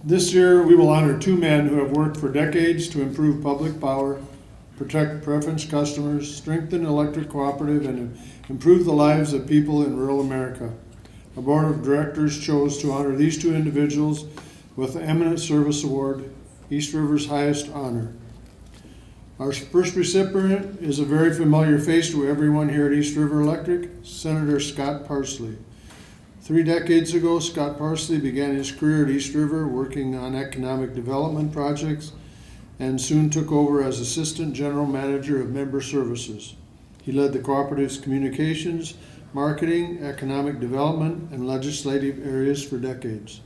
This year, we will honor two men who have worked for decades to improve public power, protect preference customers, strengthen electric cooperative, and improve the lives of people in rural America. Our board of directors chose to honor these two individuals with the Eminent Service Award, East River's highest honor. Our first recipient is a very familiar face to everyone here at East River Electric, Senator Scott Parsley. 3 decades ago, Scott Parsley began his career at East River working on economic development projects and soon took over as Assistant General Manager of Member Services. He led the cooperative's communications, marketing, economic development, and legislative areas for decades.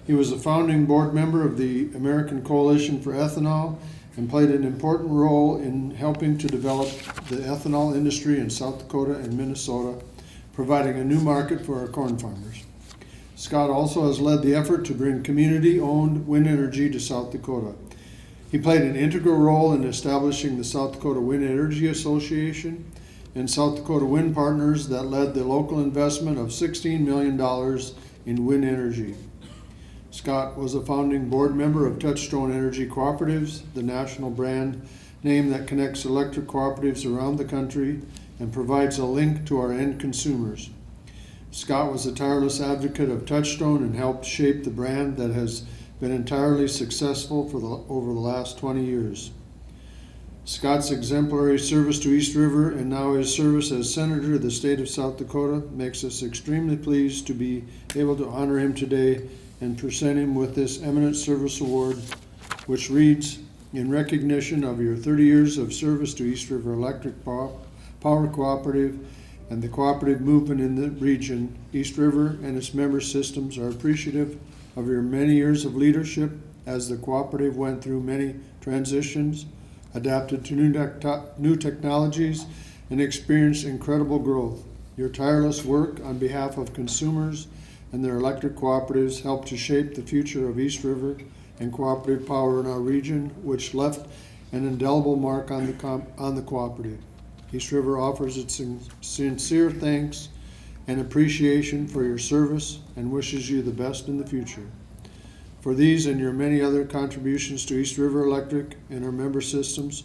He was a founding board member of the American Coalition for Ethanol and played an important role in helping to develop the ethanol industry in South Dakota and Minnesota, providing a new market for our corn farmers. Scott also has led the effort to bring community-owned wind energy to South Dakota. He played an integral role in establishing the South Dakota Wind Energy Association and South Dakota Wind Partners that led the local investment of $16 million in wind energy. Scott was a founding board member of Touchstone Energy Cooperatives, the national brand name that connects electric cooperatives around the country and provides a link to our end consumers. Scott was a tireless advocate of Touchstone and helped shape the brand that has been entirely successful for over the last 20 years. Scott's exemplary service to East River and now his service as Senator of the state of South Dakota makes us extremely pleased to be able to honor him today and present him with this Eminent Service Award, which reads, "In recognition of your 30 years of service to East River Electric Power Cooperative and the cooperative movement in the region, East River and its member systems are appreciative of your many years of leadership as the cooperative went through many transitions, adapted to new technologies, and experienced incredible growth. Your tireless work on behalf of consumers and their electric cooperatives helped to shape the future of East River and cooperative power in our region, which left an indelible mark on the cooperative. East River offers its sincere thanks and appreciation for your service and wishes you the best in the future. For these and your many other contributions to East River Electric and our member systems,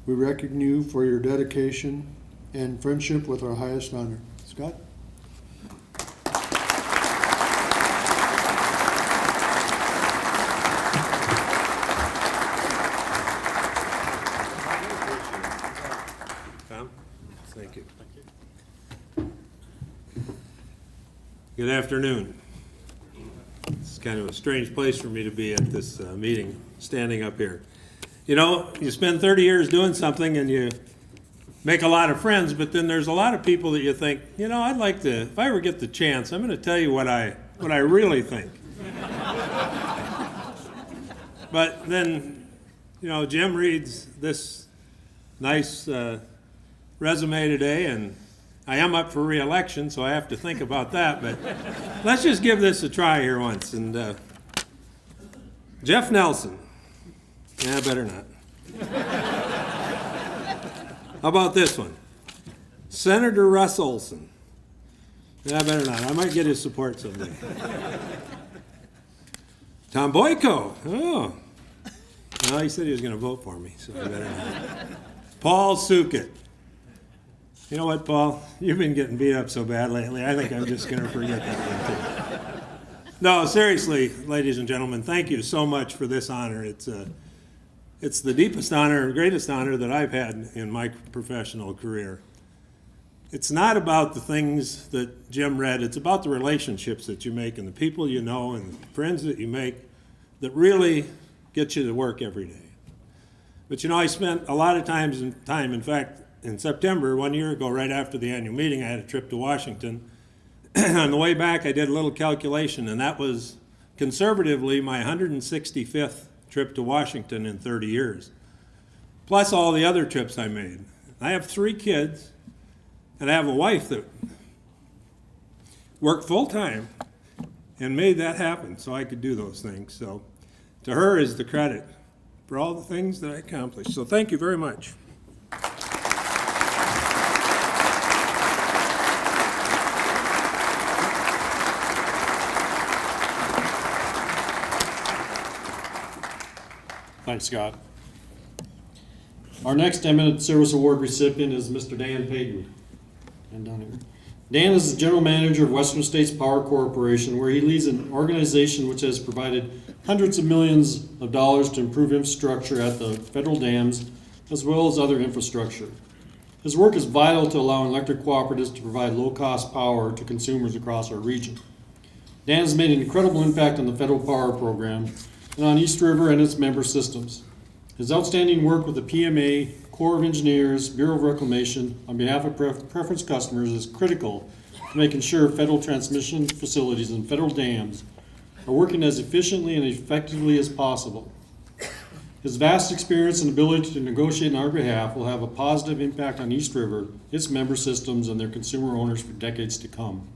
we recognize you for your dedication and friendship with our highest honor." Scott? Thank you. Good afternoon. It's kind of a strange place for me to be at this meeting, standing up here. You know, you spend 30 years doing something and you make a lot of friends, but then there's a lot of people that you think, you know, I'd like to, if I ever get the chance, I'm going to tell you what I really think. But then, you know, Jim reads this nice resume today, and I am up for re-election, so I have to think about that, but let's just give this a try here once. And Jeff Nelson. Yeah, better not. How about this one? Senator Russ Olson. Yeah, better not. I might get his support someday. Tom Boyko. Oh. Well, he said he was going to vote for me, so I better not. Paul Sukett. You know what, Paul? You've been getting beat up so bad lately, I think I'm just going to forget that one, too. No, seriously, ladies and gentlemen, thank you so much for this honor. It's the deepest honor, greatest honor that I've had in my professional career. It's not about the things that Jim read. It's about the relationships that you make and the people you know and the friends that you make that really get you to work every day. But you know, I spent a lot of time, in fact, in September, 1 year ago, right after the annual meeting, I had a trip to Washington. On the way back, I did a little calculation, and that was conservatively my 165th trip to Washington in 30 years, plus all the other trips I made. I have 3 kids, and I have a wife that worked full-time and made that happen so I could do those things. So to her is the credit for all the things that I accomplished. So thank you very much. Thanks, Scott. Our next Eminent Service Award recipient is Mr. Dan Payton. And down here. Dan is the General Manager of Western States Power Corporation, where he leads an organization which has provided hundreds of millions of dollars to improve infrastructure at the federal dams, as well as other infrastructure. His work is vital to allowing electric cooperatives to provide low-cost power to consumers across our region. Dan has made an incredible impact on the federal power program and on East River and its member systems. His outstanding work with the PMA, Corps of Engineers, Bureau of Reclamation on behalf of preference customers is critical to making sure federal transmission facilities and federal dams are working as efficiently and effectively as possible. His vast experience and ability to negotiate on our behalf will have a positive impact on East River, its member systems, and their consumer owners for decades to come.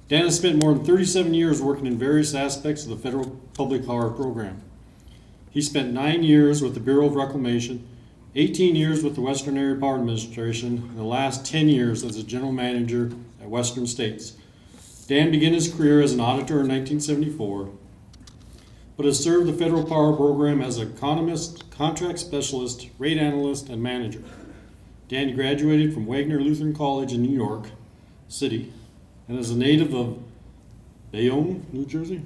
Dan has spent more than 37 years working in various aspects of the federal public power program. He spent 9 years with the Bureau of Reclamation, 18 years with the Western Area Power Administration, and the last 10 years as a general manager at Western States. Dan began his career as an auditor in 1974, but has served the federal power program as an economist, contract specialist, rate analyst, and manager. Dan graduated from Wagner Lutheran College in New York City and is a native of Bayonne, New Jersey.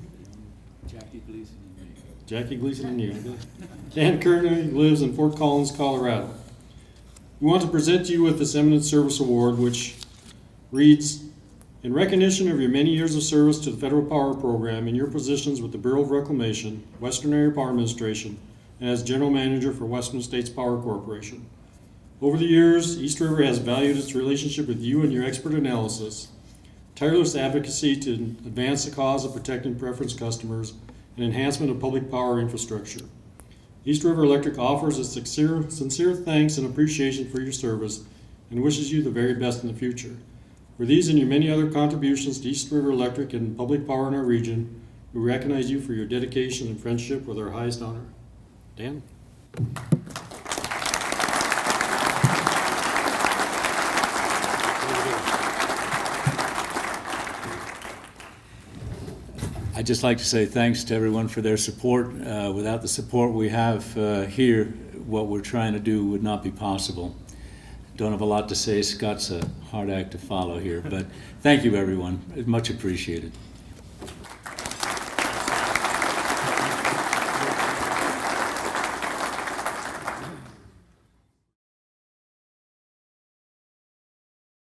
Jackie Gleason and you. Dan currently lives in Fort Collins, Colorado. We want to present to you with this Eminent Service Award, which reads, in recognition of your many years of service to the Federal Power Program and your positions with the Bureau of Reclamation, Western Area Power Administration, and as General Manager for Western States Power Corporation. Over the years, East River has valued its relationship with you and your expert analysis, tireless advocacy to advance the cause of protecting preference customers, and enhancement of public power infrastructure. East River Electric offers its sincere thanks and appreciation for your service and wishes you the very best in the future. For these and your many other contributions to East River Electric and public power in our region, we recognize you for your dedication and friendship with our highest honor. Dan? I'd just like to say thanks to everyone for their support. Without the support we have here, what we're trying to do would not be possible. Don't have a lot to say. Scott's a hard act to follow here, but thank you, everyone. It's much appreciated.